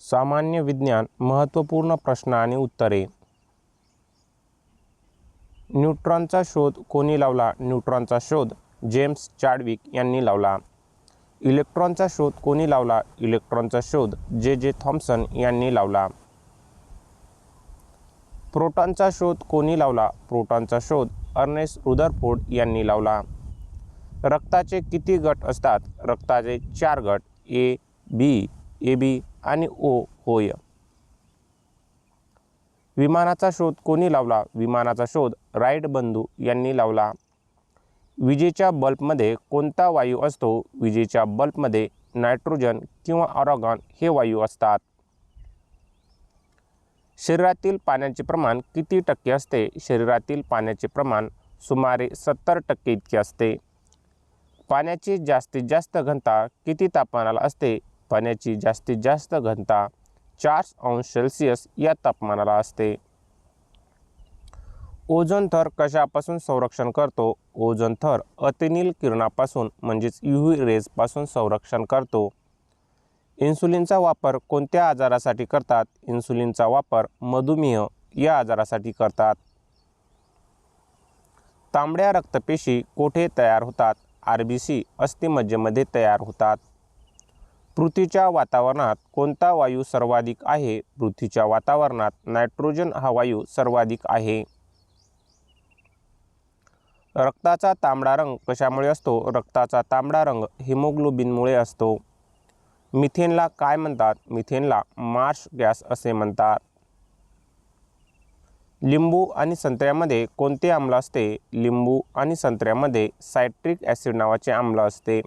सामान्य विज्ञान महत्त्वपूर्ण प्रश्न आणि उत्तरे. न्यूट्रॉनचा शोध कोणी लावला? न्यूट्रॉनचा शोध जेम्स चॅडविक यांनी लावला. इलेक्ट्रॉनचा शोध कोणी लावला? इलेक्ट्रॉनचा शोध जे थॉम्सन यांनी लावला. प्रोटॉनचा शोध कोणी लावला? प्रोटॉनचा शोध अर्नेस्ट रुदरफोर्ड यांनी लावला. रक्ताचे किती गट असतात? रक्ताचे 4 गट ए, बी, AB आणि O होय. विमानाचा शोध कोणी लावला? विमानाचा शोध राईट बंधू यांनी लावला. विजेच्या बल्बमध्ये कोणता वायू असतो? विजेच्या बल्बमध्ये नायट्रोजन किंवा आर्गॉन हे वायू असतात. शरीरातील पाण्याचे प्रमाण किती टक्के असते? शरीरातील पाण्याचे प्रमाण सुमारे 70% इतके असते. पाण्याची जास्तीत जास्त घनता किती तापमानाला असते? पाण्याची जास्तीत जास्त घनता 4°C या तापमानाला असते. ओझोन थर कशापासून संरक्षण करतो? ओझोन थर अतिनील किरणापासून म्हणजेच UV रेजपासून संरक्षण करतो. इन्सुलिनचा वापर कोणत्या आजारासाठी करतात? इन्सुलिनचा वापर मधुमेह या आजारासाठी करतात. तांबड्या रक्तपेशी कोठे तयार होतात? RBC अस्थिमज्जेमध्ये तयार होतात. पृथ्वीच्या वातावरणात कोणता वायू सर्वाधिक आहे? पृथ्वीच्या वातावरणात नायट्रोजन हा वायू सर्वाधिक आहे. रक्ताचा तांबडा रंग कशामुळे असतो? रक्ताचा तांबडा रंग हिमोग्लोबिनमुळे असतो. मिथेनला काय म्हणतात? मिथेनला मार्श गॅस असे म्हणतात. लिंबू आणि संत्र्यामध्ये कोणते आम्ल असते? लिंबू आणि संत्र्यामध्ये सायट्रिक ॲसिड नावाचे आम्ल असते.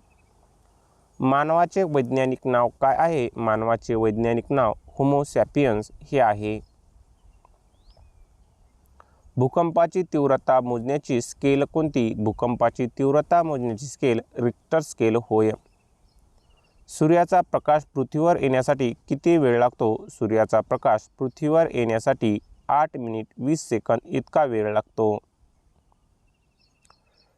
मानवाचे वैज्ञानिक नाव काय आहे? मानवाचे वैज्ञानिक नाव होमो सॅपियन्स हे आहे. भूकंपाची तीव्रता मोजण्याची स्केल कोणती? भूकंपाची तीव्रता मोजण्याची स्केल रिक्टर स्केल होय. सूर्याचा प्रकाश पृथ्वीवर येण्यासाठी किती वेळ लागतो? सूर्याचा प्रकाश पृथ्वीवर येण्यासाठी 8 मिनिट 20 सेकंद इतका वेळ लागतो.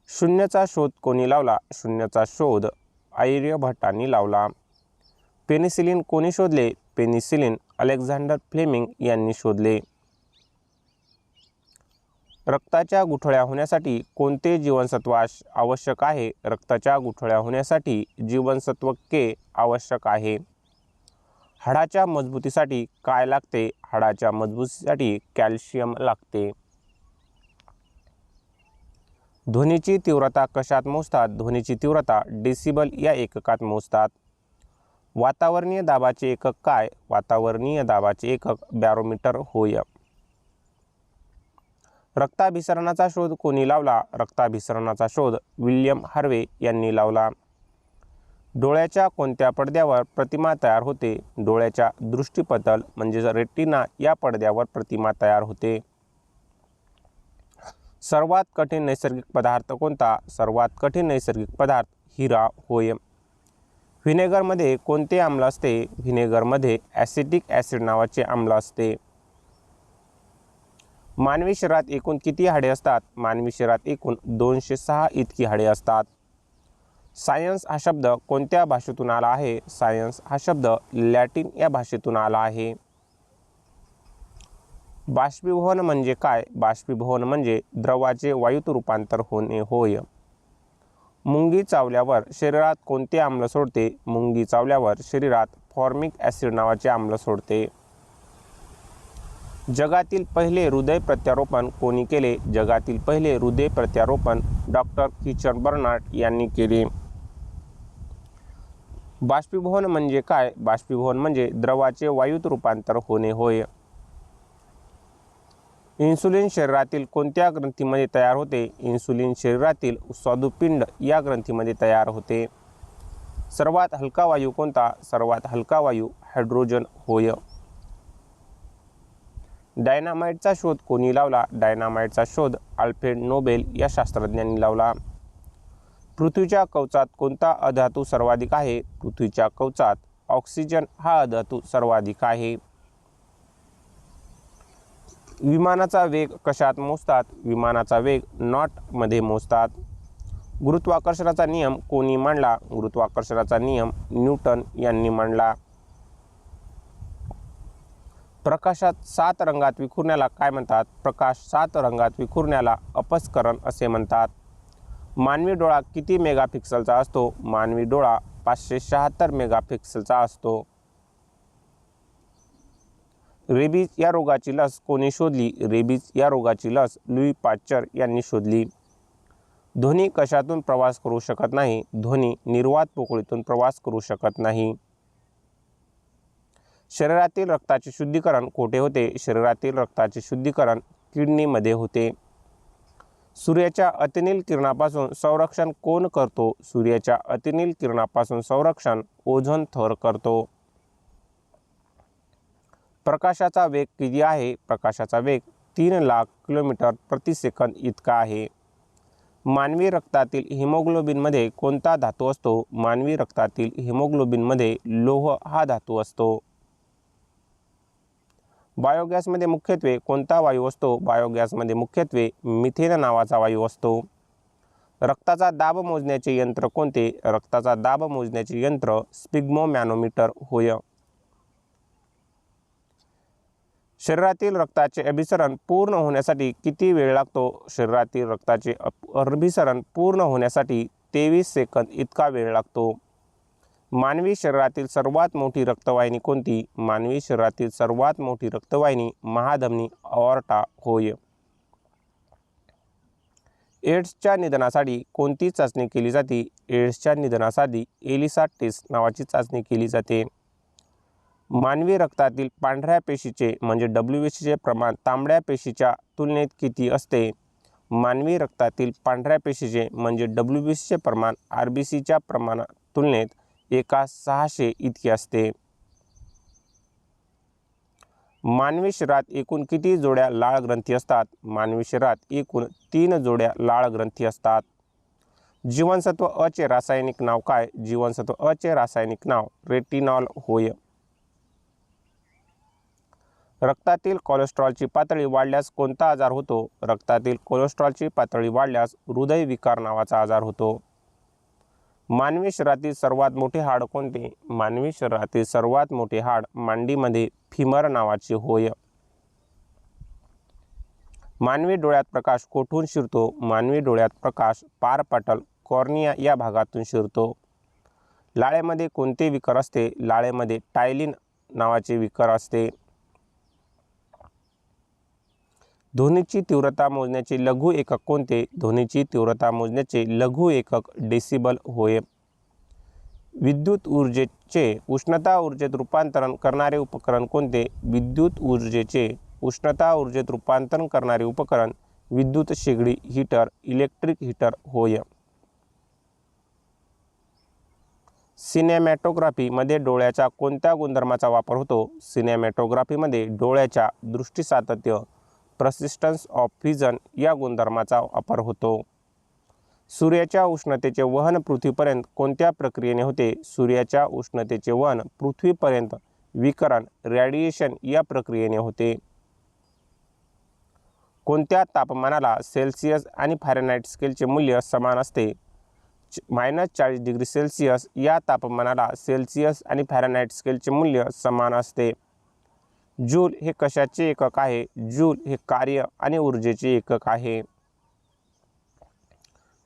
शून्याचा शोध कोणी लावला? शून्याचा शोध आर्यभट्टांनी लावला. पेनिसिलिन कोणी शोधले? पेनिसिलिन अलेक्झांडर फ्लेमिंग यांनी शोधले. रक्ताच्या गुठळ्या होण्यासाठी कोणते जीवनसत्व आवश्यक आहे? रक्ताच्या गुठळ्या होण्यासाठी जीवनसत्व K आवश्यक आहे. हाडाच्या मजबूतीसाठी काय लागते? हाडाच्या मजबूतीसाठी कॅल्शियम लागते. ध्वनीची तीव्रता कशात मोजतात? ध्वनीची तीव्रता डेसिबल या एककात मोजतात. वातावरणीय दाबाचे एकक काय? वातावरणीय दाबाचे एकक बॅरोमीटर होय. रक्ताभिसरणाचा शोध कोणी लावला? रक्ताभिसरणाचा शोध विल्यम हार्वे यांनी लावला. डोळ्याच्या कोणत्या पडद्यावर प्रतिमा तयार होते? डोळ्याच्या दृष्टिपटल म्हणजे रेटिना या पडद्यावर प्रतिमा तयार होते. सर्वात कठीण नैसर्गिक पदार्थ कोणता? सर्वात कठीण नैसर्गिक पदार्थ हिरा होय. व्हिनेगरमध्ये कोणते आम्ल असते? व्हिनेगरमध्ये ॲसिटिक ॲसिड नावाचे आम्ल असते. मानवी शरीरात एकूण किती हाडे असतात? मानवी शरीरात एकूण 206 इतकी हाडे असतात. सायन्स हा शब्द कोणत्या भाषेतून आला आहे? सायन्स हा शब्द लॅटिन या भाषेतून आला आहे. बाष्पीभवन म्हणजे काय? बाष्पीभवन म्हणजे द्रवाचे वायूत रूपांतर होणे होय. मुंगी चावल्यावर शरीरात कोणते आम्ल सोडते? मुंगी चावल्यावर शरीरात फॉर्मिक ॲसिड नावाचे आम्ल सोडते. जगातील पहिले हृदय प्रत्यारोपण कोणी केले? जगातील पहिले हृदय प्रत्यारोपण डॉक्टर किचन बर्नार्ड यांनी केले. बाष्पीभवन म्हणजे काय? बाष्पीभवन म्हणजे द्रवाचे वायूत रूपांतर होणे होय. इन्सुलिन शरीरातील कोणत्या ग्रंथीमध्ये तयार होते? इन्सुलिन शरीरातील स्वादुपिंड या ग्रंथीमध्ये तयार होते. सर्वात हलका वायू कोणता? सर्वात हलका वायू हायड्रोजन होय. डायनामाइटचा शोध कोणी लावला? डायनामाइटचा शोध अल्फ्रेड नोबेल या शास्त्रज्ञांनी लावला. पृथ्वीच्या कवचात कोणता अधातू सर्वाधिक आहे? पृथ्वीच्या कवचात ऑक्सिजन हा अधातू सर्वाधिक आहे. विमानाचा वेग कशात मोजतात? विमानाचा वेग नॉटमध्ये मोजतात. गुरुत्वाकर्षणाचा नियम कोणी मांडला? गुरुत्वाकर्षणाचा नियम न्यूटन यांनी मांडला. प्रकाशात 7 रंगात विखुरण्याला काय म्हणतात? प्रकाश 7 रंगात विखुरण्याला अपस्करण असे म्हणतात. मानवी डोळा किती मेगापिक्सलचा असतो? मानवी डोळा 576 मेगापिक्सलचा असतो. रेबीज या रोगाची लस कोणी शोधली? रेबीज या रोगाची लस लुई पाश्चर यांनी शोधली. ध्वनी कशातून प्रवास करू शकत नाही? ध्वनी निर्वात पोकळीतून प्रवास करू शकत नाही. शरीरातील रक्ताचे शुद्धीकरण कोठे होते? शरीरातील रक्ताचे शुद्धीकरण किडनीमध्ये होते. सूर्याच्या अतिनील किरणापासून संरक्षण कोण करतो? सूर्याच्या अतिनील किरणापासून संरक्षण ओझोन थर करतो. प्रकाशाचा वेग किती आहे? प्रकाशाचा वेग 3 लाख किलोमीटर प्रति सेकंद इतका आहे. मानवी रक्तातील हिमोग्लोबिनमध्ये कोणता धातू असतो? मानवी रक्तातील हिमोग्लोबिनमध्ये लोह हा धातू असतो. बायोगॅसमध्ये मुख्यत्वे कोणता वायू असतो? बायोगॅसमध्ये मुख्यत्वे मिथेन नावाचा वायू असतो. रक्ताचा दाब मोजण्याचे यंत्र कोणते? रक्ताचा दाब मोजण्याचे यंत्र स्पिग्मोमॅनोमीटर होय. शरीरातील रक्ताचे अभिसरण पूर्ण होण्यासाठी किती वेळ लागतो? शरीरातील रक्ताचे अभिसरण पूर्ण होण्यासाठी 23 सेकंद इतका वेळ लागतो. मानवी शरीरातील सर्वात मोठी रक्तवाहिनी कोणती? मानवी शरीरातील सर्वात मोठी रक्तवाहिनी महाधमनी अॉर्टा होय. एड्सच्या निदानासाठी कोणती चाचणी केली जाते? एड्सच्या निदानासाठी एलिसा टेस्ट नावाची चाचणी केली जाते. मानवी रक्तातील पांढऱ्या पेशीचे म्हणजे WBCचे प्रमाण तांबड्या पेशीच्या तुलनेत किती असते? मानवी रक्तातील पांढऱ्या पेशीचे म्हणजे WBCचे प्रमाण RBCच्या प्रमाणा तुलनेत 1/600 इतके असते. मानवी शरीरात एकूण किती जोड्या लाळ ग्रंथी असतात? मानवी शरीरात एकूण 3 जोड्या लाळ ग्रंथी असतात. जीवनसत्व अ चे रासायनिक नाव काय? जीवनसत्व अ चे रासायनिक नाव रेटिनॉल होय. रक्तातील कोलेस्ट्रॉलची पातळी वाढल्यास कोणता आजार होतो? रक्तातील कोलेस्ट्रॉलची पातळी वाढल्यास हृदयविकार नावाचा आजार होतो. मानवी शरीरातील सर्वात मोठे हाड कोणते? मानवी शरीरातील सर्वात मोठे हाड मांडीमध्ये फिमर नावाचे होय. मानवी डोळ्यात प्रकाश कोठून शिरतो? मानवी डोळ्यात प्रकाश पारपटल कॉर्निया या भागातून शिरतो. लाळेमध्ये कोणते विकर असते? लाळेमध्ये टायलिन नावाचे विकर असते. ध्वनीची तीव्रता मोजण्याचे लघु एकक कोणते? ध्वनीची तीव्रता मोजण्याचे लघु एकक डेसिबल होय. विद्युत ऊर्जेचे उष्णता ऊर्जेत रूपांतरण करणारे उपकरण कोणते? विद्युत ऊर्जेचे उष्णता ऊर्जेत रूपांतरण करणारे उपकरण विद्युत शेगडी हीटर इलेक्ट्रिक हीटर होय. सिनेमॅटोग्राफीमध्ये डोळ्याच्या कोणत्या गुणधर्माचा वापर होतो? सिनेमॅटोग्राफीमध्ये डोळ्याच्या दृष्टीसातत्य पर्सिस्टन्स ऑफ व्हिजन या गुणधर्माचा वापर होतो. सूर्याच्या उष्णतेचे वहन पृथ्वीपर्यंत कोणत्या प्रक्रियेने होते? सूर्याच्या उष्णतेचे वहन पृथ्वीपर्यंत विकिरण रेडिएशन या प्रक्रियेने होते. कोणत्या तापमानाला सेल्सिअस आणि फॅरेनहाइट स्केलचे मूल्य समान असते? -40 डिग्री सेल्सिअस या तापमानाला सेल्सिअस आणि फॅरेनहाइट स्केलचे मूल्य समान असते. जूल हे कशाचे एकक आहे? जूल हे कार्य आणि ऊर्जेचे एकक आहे.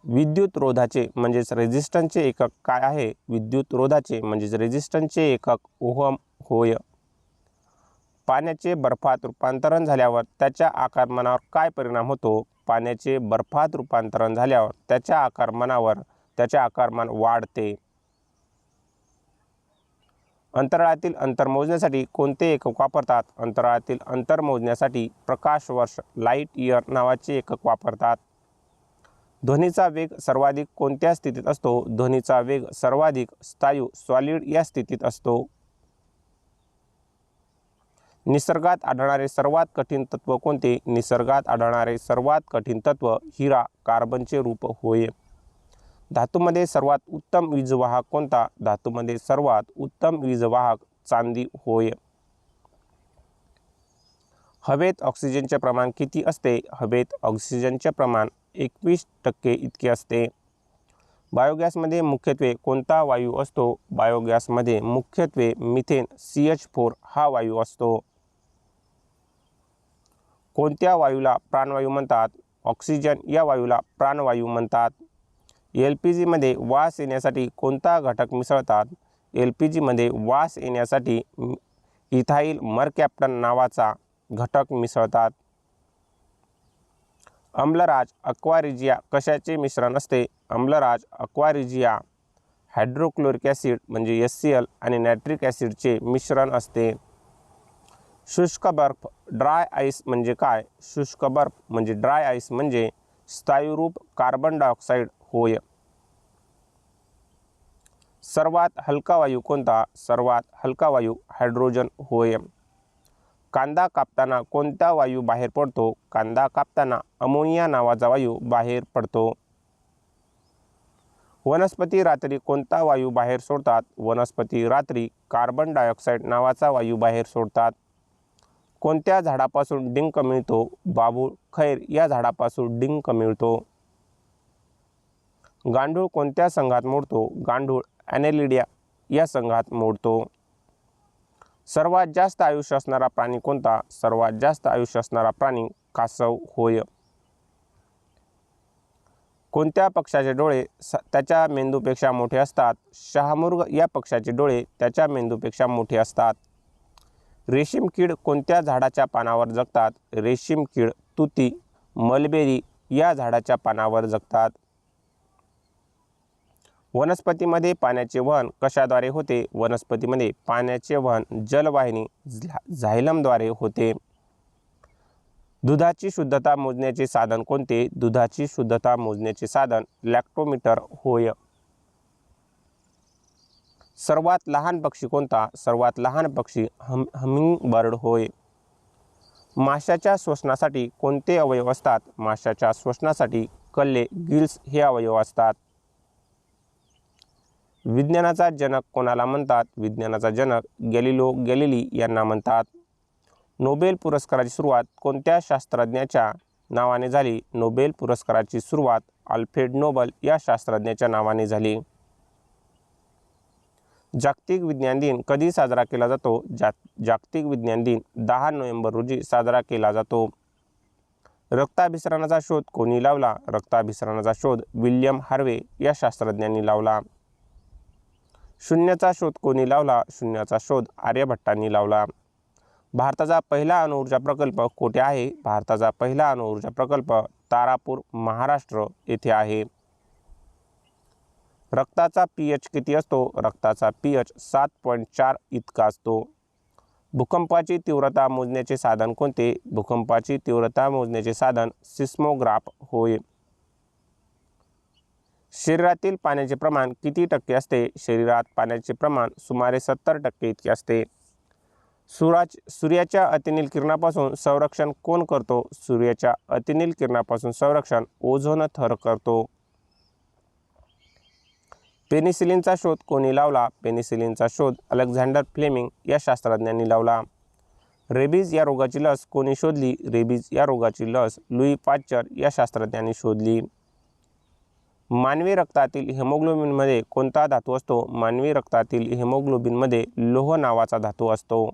विद्युत रोधाचे म्हणजेच रेझिस्टन्सचे एकक काय आहे? विद्युत रोधाचे म्हणजेच रेझिस्टन्सचे एकक ओहम होय. पाण्याचे बर्फात रूपांतरण झाल्यावर त्याच्या आकारमानावर काय परिणाम होतो? पाण्याचे बर्फात रूपांतरण झाल्यावर त्याच्या आकारमान वाढते. अंतराळातील अंतर मोजण्यासाठी कोणते एकक वापरतात? अंतराळातील अंतर मोजण्यासाठी प्रकाश वर्ष लाईट इयर नावाचे एकक वापरतात. ध्वनीचा वेग सर्वाधिक कोणत्या स्थितीत असतो? ध्वनीचा वेग सर्वाधिक स्थायू सॉलिड या स्थितीत असतो. निसर्गात आढळणारे सर्वात कठीण तत्व कोणते? निसर्गात आढळणारे सर्वात कठीण तत्व हिरा कार्बनचे रूप होय. धातूमध्ये सर्वात उत्तम वीजवाहक कोणता? धातूमध्ये सर्वात उत्तम वीजवाहक चांदी होय. हवेत ऑक्सिजनचे प्रमाण किती असते? हवेत ऑक्सिजनचे प्रमाण 21% इतके असते. बायोगॅसमध्ये मुख्यत्वे कोणता वायू असतो? बायोगॅसमध्ये मुख्यत्वे मिथेन CH4 हा वायू असतो. कोणत्या वायूला प्राणवायू म्हणतात? ऑक्सिजन या वायूला प्राणवायू म्हणतात. LPG मध्ये वास येण्यासाठी कोणता घटक मिसळतात? LPG मध्ये वास येण्यासाठी इथाईल मरकॅप्टन नावाचा घटक मिसळतात. अम्लराज अक्वारिजिया कशाचे मिश्रण असते? अम्लराज अक्वारिजिया हायड्रोक्लोरिक ॲसिड म्हणजे HCl आणि नायट्रिक ॲसिडचे मिश्रण असते. शुष्क बर्फ ड्राय आईस म्हणजे काय? शुष्क बर्फ म्हणजे ड्राय आईस म्हणजे स्थायूरूप कार्बन डायऑक्साईड होय. सर्वात हलका वायू कोणता? सर्वात हलका वायू हायड्रोजन होय. कांदा कापताना कोणता वायू बाहेर पडतो? कांदा कापताना अमोनिया नावाचा वायू बाहेर पडतो. वनस्पती रात्री कोणता वायू बाहेर सोडतात? वनस्पती रात्री कार्बन डायऑक्साईड नावाचा वायू बाहेर सोडतात. कोणत्या झाडापासून डिंक मिळतो? बाभूळ खैर या झाडापासून डिंक मिळतो. गांडूळ कोणत्या संघात मोडतो? गांडूळ ॲनेलिडिया या संघात मोडतो. सर्वात जास्त आयुष्य असणारा प्राणी कोणता? सर्वात जास्त आयुष्य असणारा प्राणी कासव होय. कोणत्या पक्षाचे डोळे त्याच्या मेंदूपेक्षा मोठे असतात? शहामृग या पक्षाचे डोळे त्याच्या मेंदूपेक्षा मोठे असतात. रेशीम कीड कोणत्या झाडाच्या पानावर जगतात? रेशीम कीड तुती मलबेरी या झाडाच्या पानावर जगतात. वनस्पतीमध्ये पाण्याचे वहन कशाद्वारे होते? वनस्पतीमध्ये पाण्याचे वहन जलवाहिनी झायलमद्वारे होते. दुधाची शुद्धता मोजण्याचे साधन कोणते? दुधाची शुद्धता मोजण्याचे साधन लॅक्टोमीटर होय. सर्वात लहान पक्षी कोणता? सर्वात लहान पक्षी हमिंगबर्ड होय. माशाच्या श्वसनासाठी कोणते अवयव असतात? माशाच्या श्वसनासाठी कल्ले गिल्स हे अवयव असतात. विज्ञानाचा जनक कोणाला म्हणतात? विज्ञानाचा जनक गॅलिलिओ गॅलिली यांना म्हणतात. नोबेल पुरस्काराची सुरुवात कोणत्या शास्त्रज्ञाच्या नावाने झाली? नोबेल पुरस्काराची सुरुवात अल्फ्रेड नोबल या शास्त्रज्ञाच्या नावाने झाली. जागतिक विज्ञान दिन कधी साजरा केला जातो? जागतिक विज्ञान दिन 10 नोव्हेंबर रोजी साजरा केला जातो. रक्ताभिसरणाचा शोध कोणी लावला? रक्ताभिसरणाचा शोध विल्यम हार्वे या शास्त्रज्ञांनी लावला. शून्याचा शोध कोणी लावला? शून्याचा शोध आर्यभट्टांनी लावला. भारताचा पहिला अणुऊर्जा प्रकल्प कोठे आहे? भारताचा पहिला अणुऊर्जा प्रकल्प तारापूर महाराष्ट्र येथे आहे. रक्ताचा pH किती असतो? रक्ताचा pH 7.4 इतका असतो. भूकंपाची तीव्रता मोजण्याचे साधन कोणते? भूकंपाची तीव्रता मोजण्याचे साधन सिस्मोग्राफ होय. शरीरातील पाण्याचे प्रमाण किती टक्के असते? शरीरात पाण्याचे प्रमाण सुमारे 70% इतके असते. सूर्याच्या अतिनील किरणापासून संरक्षण कोण करतो? सूर्याच्या अतिनील किरणापासून संरक्षण ओझोन थर करतो. पेनिसिलिनचा शोध कोणी लावला? पेनिसिलिनचा शोध अलेक्झांडर फ्लेमिंग या शास्त्रज्ञांनी लावला. रेबीज या रोगाची लस कोणी शोधली? रेबीज या रोगाची लस लुई पाश्चर या शास्त्रज्ञांनी शोधली. मानवी रक्तातील हिमोग्लोबिनमध्ये कोणता धातू असतो? मानवी रक्तातील हिमोग्लोबिनमध्ये लोह नावाचा धातू असतो.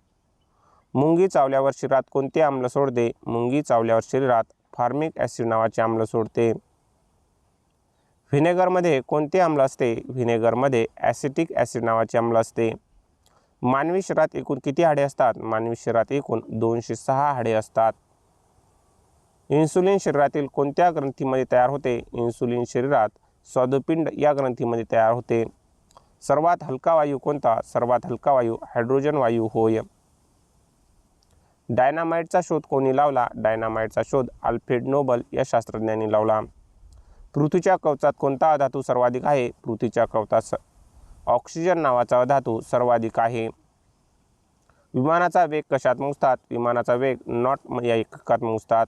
मुंगी चावल्यावर शरीरात कोणते आम्ल सोडते? मुंगी चावल्यावर शरीरात फॉर्मिक ॲसिड नावाचे आम्ल सोडते. व्हिनेगरमध्ये कोणते आम्ल असते? व्हिनेगरमध्ये ॲसिटिक ॲसिड नावाचे आम्ल असते. मानवी शरीरात एकूण किती हाडे असतात? मानवी शरीरात एकूण 206 हाडे असतात. इन्सुलिन शरीरातील कोणत्या ग्रंथीमध्ये तयार होते? इन्सुलिन शरीरात स्वादुपिंड या ग्रंथीमध्ये तयार होते. सर्वात हलका वायू कोणता? सर्वात हलका वायू हायड्रोजन वायू होय. डायनामाइटचा शोध कोणी लावला? डायनामाइटचा शोध अल्फ्रेड नोबल या शास्त्रज्ञांनी लावला. पृथ्वीच्या कवचात कोणता अधातू सर्वाधिक आहे? पृथ्वीच्या कवचात ऑक्सिजन नावाचा अधातू सर्वाधिक आहे. विमानाचा वेग कशात मोजतात? विमानाचा वेग नॉट या एककात मोजतात.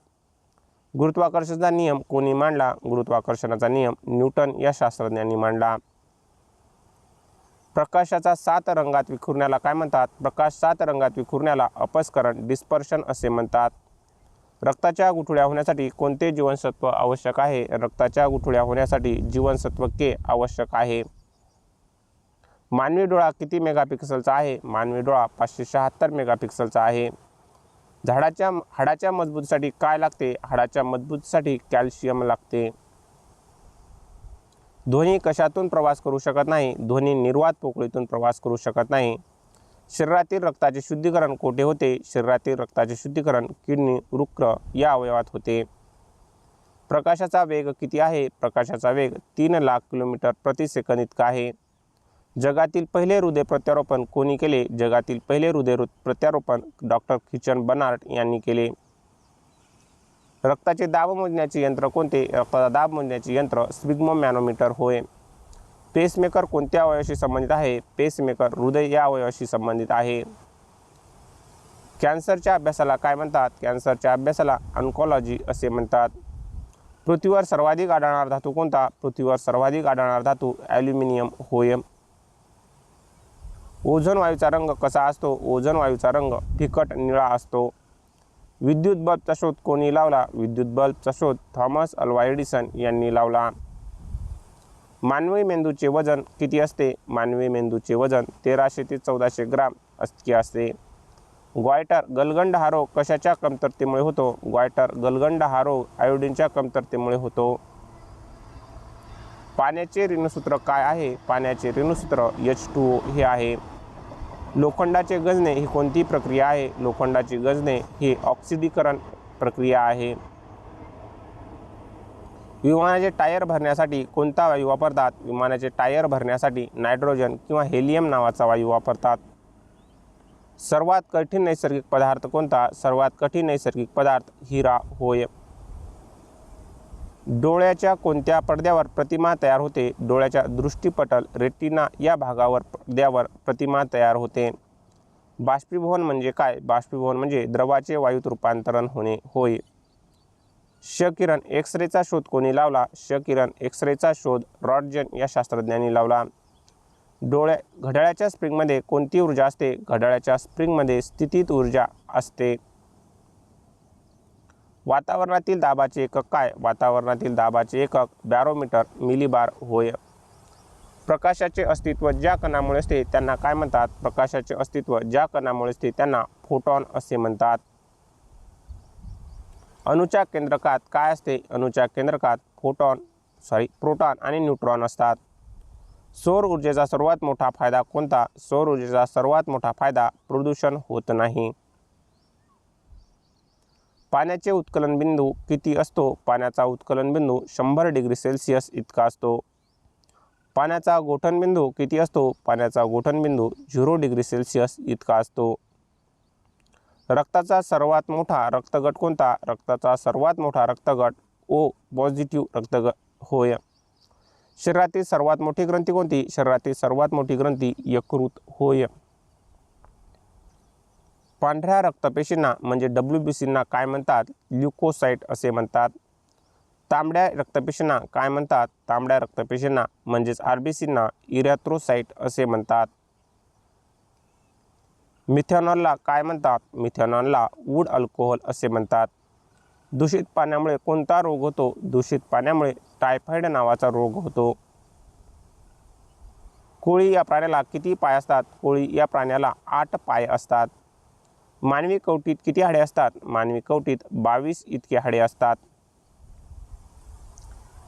गुरुत्वाकर्षणाचा नियम कोणी मांडला? गुरुत्वाकर्षणाचा नियम न्यूटन या शास्त्रज्ञांनी मांडला. प्रकाशाचा 7 रंगात विखुरण्याला काय म्हणतात? प्रकाश 7 रंगात विखुरण्याला अपस्करण डिस्पर्शन असे म्हणतात. रक्ताच्या गुठळ्या होण्यासाठी कोणते जीवनसत्व आवश्यक आहे? रक्ताच्या गुठळ्या होण्यासाठी जीवनसत्व के आवश्यक आहे. मानवी डोळा किती मेगापिक्सलचा आहे? मानवी डोळा 576 मेगापिक्सलचा आहे. हाडाच्या मजबूतीसाठी काय लागते? हाडाच्या मजबूतीसाठी कॅल्शियम लागते. ध्वनी कशातून प्रवास करू शकत नाही? ध्वनी निर्वात पोकळीतून प्रवास करू शकत नाही. शरीरातील रक्ताचे शुद्धीकरण कोठे होते? शरीरातील रक्ताचे शुद्धीकरण किडनी, वृक्क या अवयवात होते. प्रकाशाचा वेग किती आहे? प्रकाशाचा वेग 3 लाख किलोमीटर प्रति सेकंद इतका आहे. जगातील पहिले हृदय प्रत्यारोपण कोणी केले? जगातील पहिले हृदय प्रत्यारोपण डॉक्टर किचन बर्नार्ड यांनी केले. रक्ताचे दाब मोजण्याचे यंत्र कोणते? रक्ताचा दाब मोजण्याचे यंत्र स्फिग्मोमॅनोमीटर होय. पेसमेकर कोणत्या अवयवाशी संबंधित आहे? पेसमेकर हृदय या अवयवाशी संबंधित आहे. कॅन्सरच्या अभ्यासाला काय म्हणतात? कॅन्सरच्या अभ्यासाला ऑन्कॉलॉजी असे म्हणतात. पृथ्वीवर सर्वाधिक आढळणारा धातू कोणता? पृथ्वीवर सर्वाधिक आढळणारा धातू ॲल्युमिनियम होय. ओझोन वायूचा रंग कसा असतो? ओझोन वायूचा रंग फिकट निळा असतो. विद्युत बल्बचा शोध कोणी लावला? विद्युत बल्बचा शोध थॉमस अल्वा एडिसन यांनी लावला. मानवी मेंदूचे वजन किती असते? मानवी मेंदूचे वजन 1300 ते 1400 ग्राम इतके असते. ग्वायटर गलगंड हा रोग कशाच्या कमतरतेमुळे होतो? ग्वायटर गलगंड हा रोग आयोडीनच्या कमतरतेमुळे होतो. पाण्याचे ऋणसूत्र काय आहे? पाण्याचे ऋणसूत्र H2O हे आहे. लोखंडाचे गंजणे ही कोणती प्रक्रिया आहे? लोखंडाचे गंजणे ही ऑक्सिडीकरण प्रक्रिया आहे. विमानाचे टायर भरण्यासाठी कोणता वायू वापरतात? विमानाचे टायर भरण्यासाठी नायट्रोजन किंवा हेलियम नावाचा वायू वापरतात. सर्वात कठीण नैसर्गिक पदार्थ कोणता? सर्वात कठीण नैसर्गिक पदार्थ हिरा होय. डोळ्याच्या कोणत्या पडद्यावर प्रतिमा तयार होते? डोळ्याच्या दृष्टिपटल रेटिना या भागावर पडद्यावर प्रतिमा तयार होते. बाष्पीभवन म्हणजे काय? बाष्पीभवन म्हणजे द्रवाचे वायूत रूपांतरण होणे होय. क्षकिरण एक्सरेचा शोध कोणी लावला? क्षकिरण एक्सरेचा शोध रॉन्टगेन या शास्त्रज्ञांनी लावला. घड्याळाच्या स्प्रिंगमध्ये कोणती ऊर्जा असते? घड्याळाच्या स्प्रिंगमध्ये स्थितीत ऊर्जा असते. वातावरणातील दाबाचे एकक काय? वातावरणातील दाबाचे एकक बॅरोमीटर मिलीबार होय. प्रकाशाचे अस्तित्व ज्या कणामुळे असते त्यांना काय म्हणतात? प्रकाशाचे अस्तित्व ज्या कणामुळे असते त्यांना फोटॉन असे म्हणतात. अणूच्या केंद्रकात काय असते? अणूच्या केंद्रकात प्रोटॉन आणि न्यूट्रॉन असतात. सौर ऊर्जेचा सर्वात मोठा फायदा कोणता? सौर ऊर्जेचा सर्वात मोठा फायदा प्रदूषण होत नाही. पाण्याचे उत्कलन बिंदू किती असतो? पाण्याचा उत्कलन बिंदू 100 डिग्री सेल्सिअस इतका असतो. पाण्याचा गोठण बिंदू किती असतो? पाण्याचा गोठण बिंदू 0 डिग्री सेल्सिअस इतका असतो. रक्ताचा सर्वात मोठा रक्तगट कोणता? रक्ताचा सर्वात मोठा रक्तगट O पॉझिटिव्ह रक्तगट होय. शरीरातील सर्वात मोठी ग्रंथी कोणती? शरीरातील सर्वात मोठी ग्रंथी यकृत होय. पांढऱ्या रक्तपेशींना म्हणजे WBCंना काय म्हणतात? ल्युकोसाइट असे म्हणतात. तांबड्या रक्तपेशींना काय म्हणतात? तांबड्या रक्तपेशींना म्हणजेच RBCंना इरॅथ्रोसाइट असे म्हणतात. मिथेनॉलला काय म्हणतात? मिथेनॉलला वूड अल्कोहोल असे म्हणतात. दूषित पाण्यामुळे कोणता रोग होतो? दूषित पाण्यामुळे टायफॉइड नावाचा रोग होतो. कोळी या प्राण्याला किती पाय असतात? कोळी या प्राण्याला 8 पाय असतात. मानवी कवटीत किती हाडे असतात? मानवी कवटीत 22 इतके हाडे असतात.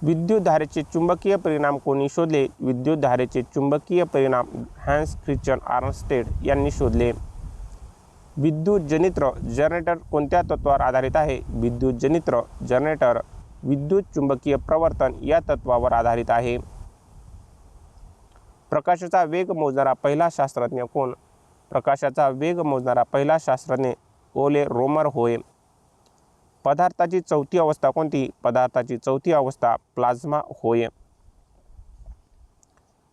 विद्युत धारेचे चुंबकीय परिणाम कोणी शोधले? विद्युत धारेचे चुंबकीय परिणाम हॅन्स ख्रिश्चन आर्मस्टेड यांनी शोधले. विद्युत जनित्र जनरेटर कोणत्या तत्वावर आधारित आहे? विद्युत जनित्र जनरेटर विद्युत चुंबकीय प्रवर्तन या तत्वावर आधारित आहे. प्रकाशाचा वेग मोजणारा पहिला शास्त्रज्ञ कोण? प्रकाशाचा वेग मोजणारा पहिला शास्त्रज्ञ ओले रोमर होय. पदार्थाची चौथी अवस्था कोणती? पदार्थाची चौथी अवस्था प्लाझ्मा होय.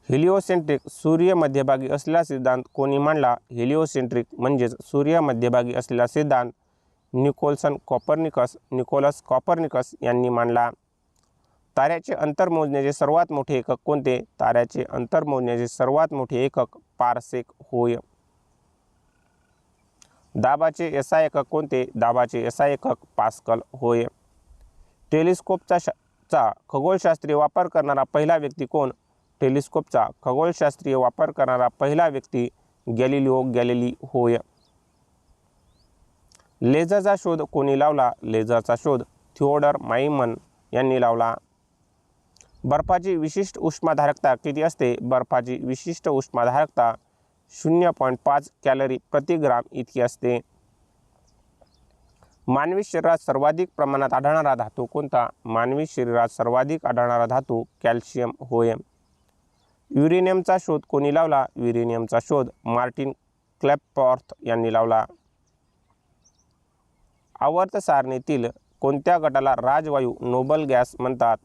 हेलिओसेंट्रिक सूर्य मध्यभागी असलेला सिद्धांत कोणी मांडला? हेलिओसेंट्रिक म्हणजेच सूर्य मध्यभागी असलेला सिद्धांत निकोलस कॉपर्निकस यांनी मांडला. ताऱ्याचे अंतर मोजण्याचे सर्वात मोठे एकक कोणते? ताऱ्याचे अंतर मोजण्याचे सर्वात मोठे एकक पारसेक होय. दाबाचे SI एकक कोणते? दाबाचे SI एकक पास्कल होय. टेलिस्कोपचा खगोलशास्त्रीय वापर करणारा पहिला व्यक्ती कोण? टेलिस्कोपचा खगोलशास्त्रीय वापर करणारा पहिला व्यक्ती गॅलिलिओ गॅलिली होय. लेझरचा शोध कोणी लावला? लेझरचा शोध थिओडर माइमन यांनी लावला. बर्फाची विशिष्ट उष्माधारकता किती असते? बर्फाची विशिष्ट उष्माधारकता 0.5 कॅलरी प्रति ग्राम इतकी असते. मानवी शरीरात सर्वाधिक प्रमाणात आढळणारा धातू कोणता? मानवी शरीरात सर्वाधिक आढळणारा धातू कॅल्शियम होय. युरेनियमचा शोध कोणी लावला? युरेनियमचा शोध मार्टिन क्लॅपॉर्थ यांनी लावला. आवर्त सारणीतील कोणत्या गटाला राजवायू नोबल गॅस म्हणतात?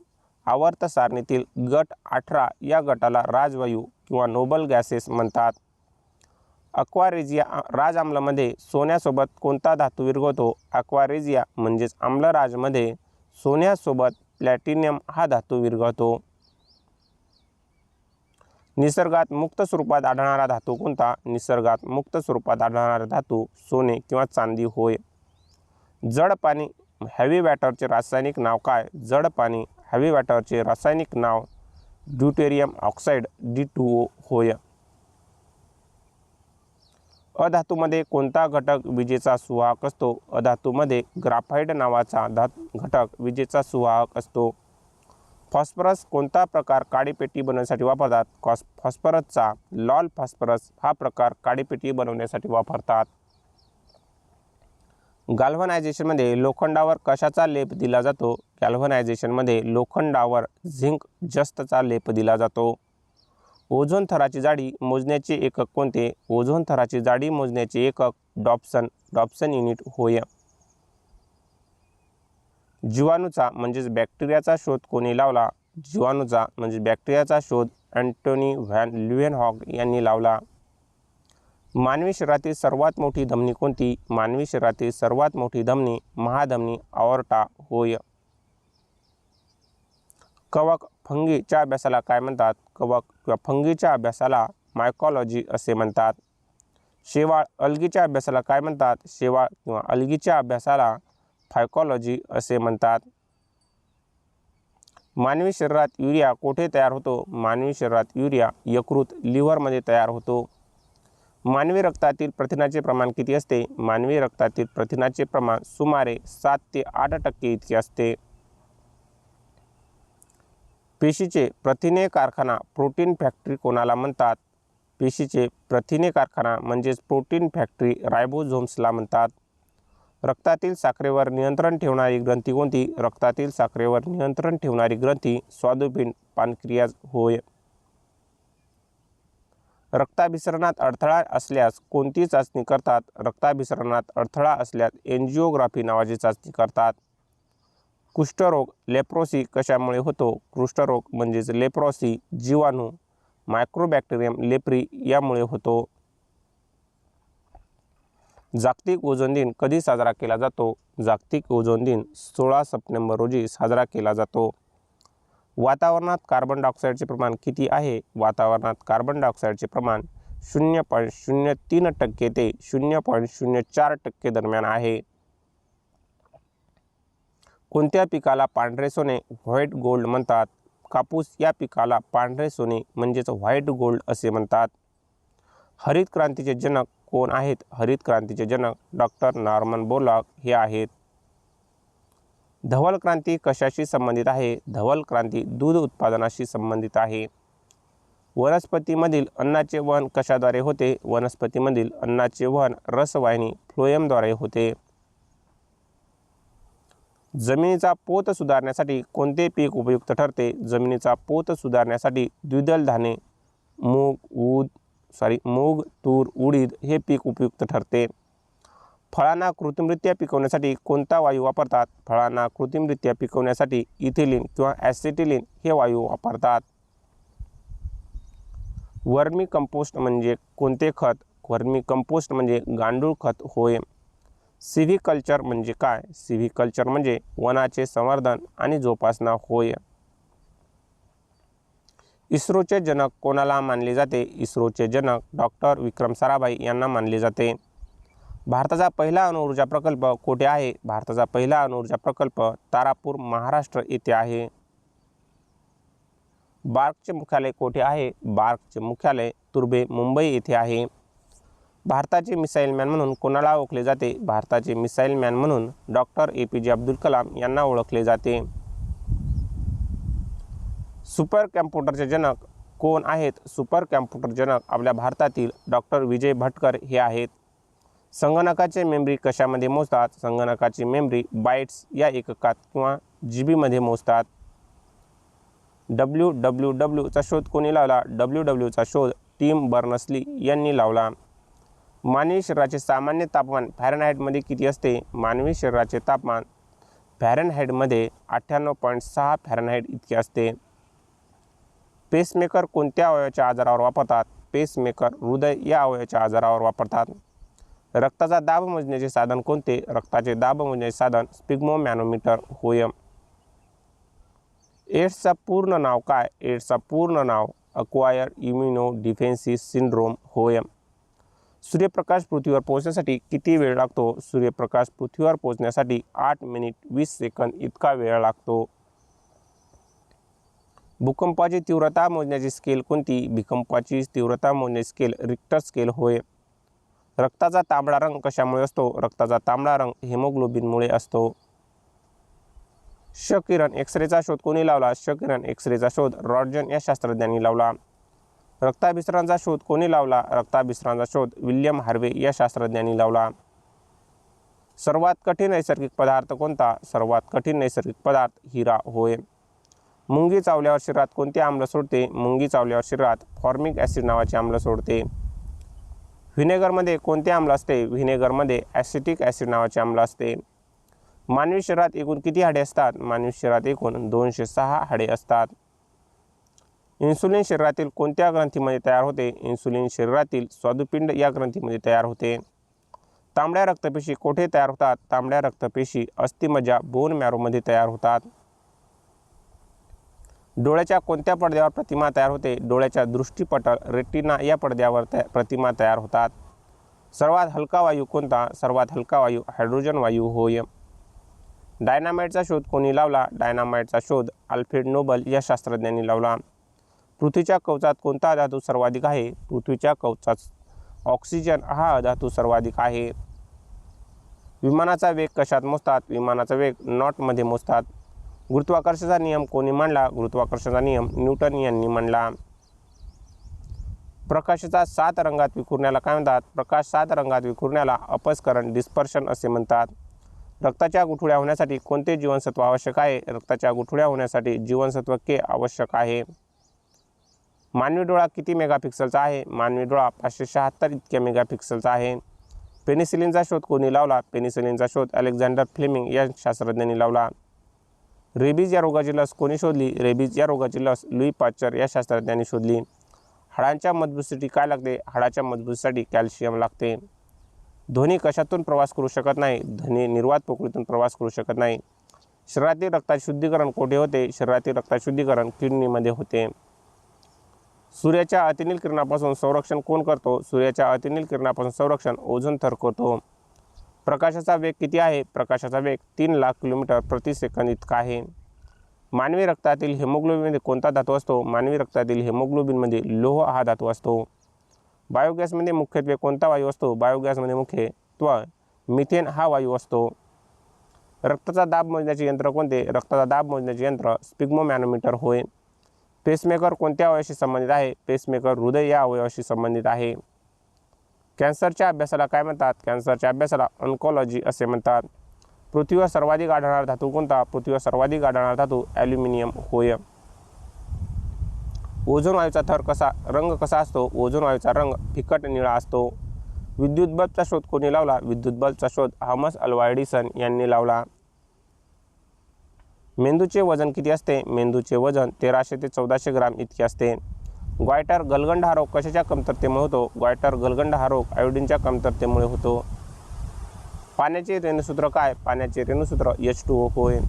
आवर्त सारणीतील गट 18 या गटाला राजवायू किंवा नोबल गॅसेस म्हणतात. अक्वारेजिया राजआम्लामध्ये सोन्यासोबत कोणता धातू विरघळतो? अक्वारेजिया म्हणजेच आम्लराजमध्ये सोन्यासोबत प्लॅटिनियम हा धातू विरघळतो. निसर्गात मुक्त स्वरूपात आढळणारा धातू कोणता? निसर्गात मुक्त स्वरूपात आढळणारा धातू सोने किंवा चांदी होय. जड पाणी हॅवी वॅटरचे रासायनिक नाव काय? जड पाणी हॅवी वॅटरचे रासायनिक नाव ड्यूटेरियम ऑक्साईड D2O होय. अधातूमध्ये कोणता घटक विजेचा सुवाहक असतो? अधातूमध्ये ग्राफाइट नावाचा घटक विजेचा सुवाहक असतो. फॉस्फरस कोणता प्रकार काडीपेटी बनवण्यासाठी वापरतात? फॉस्फरसचा लॉल फॉस्फरस हा प्रकार काडीपेटी बनवण्यासाठी वापरतात. गॅल्व्हनायझेशनमध्ये लोखंडावर कशाचा लेप दिला जातो? गॅल्व्हनायझेशनमध्ये लोखंडावर झिंक जस्तचा लेप दिला जातो. ओझोन थराची जाडी मोजण्याचे एकक कोणते? ओझोन थराची जाडी मोजण्याचे एकक डॉप्सन युनिट होय. जीवाणूचा म्हणजेच बॅक्टेरियाचा शोध कोणी लावला? जीवाणूचा म्हणजे बॅक्टेरियाचा शोध अँटोनी व्हॅन ल्युएनहॉक यांनी लावला. मानवी शरीरातील सर्वात मोठी धमनी कोणती? मानवी शरीरातील सर्वात मोठी धमनी महाधमनी अओर्टा होय. कवक फंगीच्या अभ्यासाला काय म्हणतात? कवक किंवा फंगीच्या अभ्यासाला मायकॉलॉजी असे म्हणतात. शेवाळ अल्गीच्या अभ्यासाला काय म्हणतात? शेवाळ किंवा अल्गीच्या अभ्यासाला फायकॉलॉजी असे म्हणतात. मानवी शरीरात युरिया कोठे तयार होतो? मानवी शरीरात युरिया यकृत लिव्हरमध्ये तयार होतो. मानवी रक्तातील प्रथिनाचे प्रमाण किती असते? मानवी रक्तातील प्रथिनाचे प्रमाण सुमारे 7 ते 8% इतके असते. पेशीचे प्रथिने कारखाना प्रोटीन फॅक्टरी कोणाला म्हणतात? पेशीचे प्रथिने कारखाना म्हणजेच प्रोटीन फॅक्टरी रायबोझोम्सला म्हणतात. रक्तातील साखरेवर नियंत्रण ठेवणारी ग्रंथी कोणती? रक्तातील साखरेवर नियंत्रण ठेवणारी ग्रंथी स्वादुपिंड पानक्रियाज होय. रक्ताभिसरणात अडथळा असल्यास कोणती चाचणी करतात? रक्ताभिसरणात अडथळा असल्यास एंजिओग्राफी नावाची चाचणी करतात. कुष्ठरोग लेप्रोसी कशामुळे होतो? कुष्ठरोग म्हणजेच लेप्रोसी जीवाणू मायक्रोबॅक्टेरियम लेप्री यामुळे होतो. जागतिक ओझोन दिन कधी साजरा केला जातो? जागतिक ओझोन दिन 16 सप्टेंबर रोजी साजरा केला जातो. वातावरणात कार्बन डायऑक्साईडचे प्रमाण किती आहे? वातावरणात कार्बन डायऑक्साईडचे प्रमाण 0.03% ते 0.04% दरम्यान आहे. कोणत्या पिकाला पांढरे सोने व्हाईट गोल्ड म्हणतात? कापूस या पिकाला पांढरे सोने म्हणजेच व्हाईट गोल्ड असे म्हणतात. हरित क्रांतीचे जनक कोण आहेत? हरित क्रांतीचे जनक डॉक्टर नॉर्मन बोरलॉग हे आहेत. धवल क्रांती कशाशी संबंधित आहे? धवल क्रांती दूध उत्पादनाशी संबंधित आहे. वनस्पतीमधील अन्नाचे वहन कशाद्वारे होते? वनस्पतीमधील अन्नाचे वहन रसवाहिनी फ्लोएमद्वारे होते. जमिनीचा पोत सुधारण्यासाठी कोणते पीक उपयुक्त ठरते? जमिनीचा पोत सुधारण्यासाठी द्विदल धान्ये मूग, तूर, उडीद हे पीक उपयुक्त ठरते. फळांना कृत्रिमरित्या पिकवण्यासाठी कोणता वायू वापरतात? फळांना कृत्रिमरित्या पिकवण्यासाठी इथिलीन किंवा ॲसिटिलीन हे वायू वापरतात. वर्मी कंपोस्ट म्हणजे कोणते खत? वर्मी कंपोस्ट म्हणजे गांडूळ खत होय. सिव्हिकल्चर म्हणजे काय? सिव्हिकल्चर म्हणजे वनाचे संवर्धन आणि जोपासना होय. इस्रोचे जनक कोणाला मानले जाते? इस्रोचे जनक डॉक्टर विक्रम साराभाई यांना मानले जाते. भारताचा पहिला अणुऊर्जा प्रकल्प कोठे आहे? भारताचा पहिला अणुऊर्जा प्रकल्प तारापूर महाराष्ट्र येथे आहे. बार्कचे मुख्यालय कोठे आहे? बार्कचे मुख्यालय तुर्भे मुंबई येथे आहे. भारताचे मिसाईल मॅन म्हणून कोणाला ओळखले जाते? भारताचे मिसाईल मॅन म्हणून डॉक्टर APJ अब्दुल कलाम यांना ओळखले जाते. सुपर कॅम्प्युटरचे जनक कोण आहेत? सुपर कॅम्प्युटर जनक आपल्या भारतातील डॉक्टर विजय भटकर हे आहेत. संगणकाचे मेमरी कशामध्ये मोजतात? संगणकाची मेमरी बाइट्स या एककात किंवा GB मध्ये मोजतात. WWWचा शोध कोणी लावला? WWचा शोध टिम बर्नर्स-ली यांनी लावला. मानवी शरीराचे सामान्य तापमान फॅरनहाइटमध्ये किती असते? मानवी शरीराचे तापमान फॅरनहाइटमध्ये 98.6 फॅरनहाइट इतके असते. पेसमेकर कोणत्या अवयवाच्या आजारावर वापरतात? पेसमेकर हृदय या अवयवाच्या आजारावर वापरतात. रक्ताचा दाब मोजण्याचे साधन कोणते? रक्ताचे दाब मोजण्याचे साधन स्पिग्मोमॅनोमीटर होय. एड्सचा पूर्ण नाव काय? एड्सचा पूर्ण नाव अक्वायर्ड इम्युनो डिफेन्सिव्ह सिंड्रोम होय. सूर्यप्रकाश पृथ्वीवर पोहोचण्यासाठी किती वेळ लागतो? सूर्यप्रकाश पृथ्वीवर पोहोचण्यासाठी 8 मिनिट 20 सेकंद इतका वेळ लागतो. भूकंपाची तीव्रता मोजण्याची स्केल कोणती? भूकंपाची तीव्रता मोजण्याची स्केल रिक्टर स्केल होय. रक्ताचा तांबडा रंग कशामुळे असतो? रक्ताचा तांबडा रंग हेमोग्लोबिनमुळे असतो. क्ष किरण एक्सरेचा शोध कोणी लावला? क्ष किरण एक्सरेचा शोध रॉन्टजन या शास्त्रज्ञांनी लावला. रक्ताभिसरणाचा शोध कोणी लावला? रक्ताभिसरणाचा शोध विल्यम हार्वे या शास्त्रज्ञांनी लावला. सर्वात कठीण नैसर्गिक पदार्थ कोणता? सर्वात कठीण नैसर्गिक पदार्थ हिरा होय. मुंगी चावल्यावर शरीरात कोणते आम्ल सोडते? मुंगी चावल्यावर शरीरात फॉर्मिक ॲसिड नावाचे आम्ल सोडते. व्हिनेगरमध्ये कोणते आम्ल असते? व्हिनेगरमध्ये ॲसिटिक ॲसिड नावाचे आम्ल असते. मानवी शरीरात एकूण किती हाडे असतात? मानवी शरीरात एकूण 206 हाडे असतात. इन्सुलिन शरीरातील कोणत्या ग्रंथीमध्ये तयार होते? इन्सुलिन शरीरातील स्वादुपिंड या ग्रंथीमध्ये तयार होते. तांबड्या रक्तपेशी कोठे तयार होतात? तांबड्या रक्तपेशी अस्थिमज्जा बोन मॅरोमध्ये तयार होतात. डोळ्याच्या कोणत्या पडद्यावर प्रतिमा तयार होते? डोळ्याच्या दृष्टिपटल रेटिना या पडद्यावर प्रतिमा तयार होतात. सर्वात हलका वायू कोणता? सर्वात हलका वायू हायड्रोजन वायू होय. डायनामाइटचा शोध कोणी लावला? डायनामाइटचा शोध अल्फ्रेड नोबल या शास्त्रज्ञांनी लावला. पृथ्वीच्या कवचात कोणता धातू सर्वाधिक आहे? पृथ्वीच्या कवचात ऑक्सिजन हा धातू सर्वाधिक आहे. विमानाचा वेग कशात मोजतात? विमानाचा वेग नॉटमध्ये मोजतात. गुरुत्वाकर्षणाचा नियम कोणी मांडला? गुरुत्वाकर्षणाचा नियम न्यूटन यांनी मांडला. प्रकाशाचा 7 रंगात विखुरण्याला काय म्हणतात? प्रकाश 7 रंगात विखुरण्याला अपस्करण डिस्पर्शन असे म्हणतात. रक्ताच्या गुठळ्या होण्यासाठी कोणते जीवनसत्व आवश्यक आहे? रक्ताच्या गुठळ्या होण्यासाठी जीवनसत्व K आवश्यक आहे. मानवी डोळा किती मेगापिक्सलचा आहे? मानवी डोळा 576 इतक्या मेगापिक्सलचा आहे. पेनिसिलिनचा शोध कोणी लावला? पेनिसिलिनचा शोध अलेक्झांडर फ्लेमिंग या शास्त्रज्ञांनी लावला. रेबीज या रोगाची लस कोणी शोधली? रेबीज या रोगाची लस लुई पाश्चर या शास्त्रज्ञांनी शोधली. हाडांच्या मजबूतीसाठी काय लागते? हाडाच्या मजबूतीसाठी कॅल्शियम लागते. ध्वनी कशातून प्रवास करू शकत नाही? ध्वनी निर्वात पोकळीतून प्रवास करू शकत नाही. शरीरातील रक्ताचे शुद्धीकरण कोठे होते? शरीरातील रक्ताचे शुद्धीकरण किडनीमध्ये होते. सूर्याच्या अतिनील किरणापासून संरक्षण कोण करतो? सूर्याच्या अतिनील किरणापासून संरक्षण ओझोन थर करतो. प्रकाशाचा वेग किती आहे? प्रकाशाचा वेग 3 लाख किलोमीटर प्रति सेकंद इतका आहे. मानवी रक्तातील हेमोग्लोबिनमध्ये कोणता धातू असतो? मानवी रक्तातील हेमोग्लोबिनमध्ये लोह हा धातू असतो. बायोगॅसमध्ये मुख्यत्वे कोणता वायू असतो? बायोगॅसमध्ये मुख्यत्व मिथेन हा वायू असतो. रक्ताचा दाब मोजण्याचे यंत्र कोणते? रक्ताचा दाब मोजण्याचे यंत्र स्पिग्मोमॅनोमीटर होय. पेसमेकर कोणत्या अवयवाशी संबंधित आहे? पेसमेकर हृदय या अवयवाशी संबंधित आहे. कॅन्सरच्या अभ्यासाला काय म्हणतात? कॅन्सरच्या अभ्यासाला ऑन्कोलॉजी असे म्हणतात. पृथ्वीवर सर्वाधिक आढळणारा धातू कोणता? पृथ्वीवर सर्वाधिक आढळणारा धातू ॲल्युमिनियम होय. ओझोन वायूचा रंग कसा असतो? ओझोन वायूचा रंग फिकट निळा असतो. विद्युत बल्बचा शोध कोणी लावला? विद्युत बल्बचा शोध थॉमस अल्वा एडिसन यांनी लावला. मेंदूचे वजन किती असते? मेंदूचे वजन 1300 ते 1400 ग्राम इतके असते. ग्वायटर गलगंड हा रोग कशाच्या कमतरतेमुळे होतो? ग्वायटर गलगंड हा रोग आयोडीनच्या कमतरतेमुळे होतो. पाण्याचे रेणुसूत्र काय? पाण्याचे रेणुसूत्र H2O होय.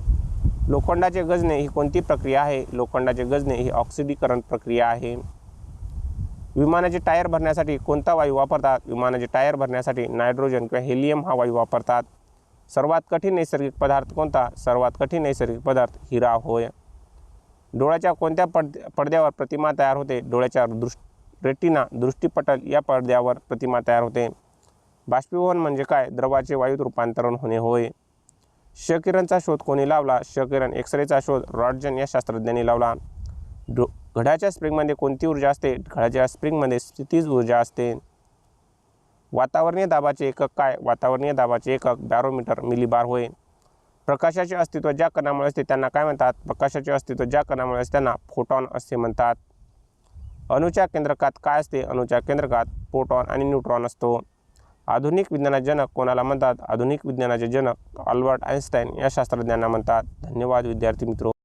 लोखंडाचे गंजणे ही कोणती प्रक्रिया आहे? लोखंडाचे गंजणे ही ऑक्सिडीकरण प्रक्रिया आहे. विमानाचे टायर भरण्यासाठी कोणता वायू वापरतात? विमानाचे टायर भरण्यासाठी नायट्रोजन किंवा हेलियम हा वायू वापरतात. सर्वात कठीण नैसर्गिक पदार्थ कोणता? सर्वात कठीण नैसर्गिक पदार्थ हिरा होय. डोळ्याच्या कोणत्या पडद्यावर प्रतिमा तयार होते? डोळ्याच्या रेटिना दृष्टिपटल या पडद्यावर प्रतिमा तयार होते. बाष्पीभवन म्हणजे काय? द्रवाचे वायूत रूपांतरण होणे होय. क्षकिरणचा शोध कोणी लावला? क्षकिरण. एक्सरेचा शोध रॉन्टगन या शास्त्रज्ञांनी लावला. घड्याच्या स्प्रिंगमध्ये कोणती ऊर्जा असते? घड्याच्या स्प्रिंगमध्ये स्थितीज ऊर्जा असते. वातावरणीय दाबाचे एकक काय? वातावरणीय दाबाचे एकक बॅरोमीटर मिलीबार होय. प्रकाशाचे अस्तित्व ज्या कणामुळे असते त्यांना काय म्हणतात? प्रकाशाचे अस्तित्व ज्या कणामुळे असते त्यांना फोटॉन असे म्हणतात. अणूच्या केंद्रकात काय असते? अणूच्या केंद्रकात प्रोटॉन आणि न्यूट्रॉन असतो. आधुनिक विज्ञानाचे जनक कोणाला म्हणतात? आधुनिक विज्ञानाचे जनक अल्बर्ट आइन्स्टाईन या शास्त्रज्ञांना म्हणतात. धन्यवाद विद्यार्थी मित्रो.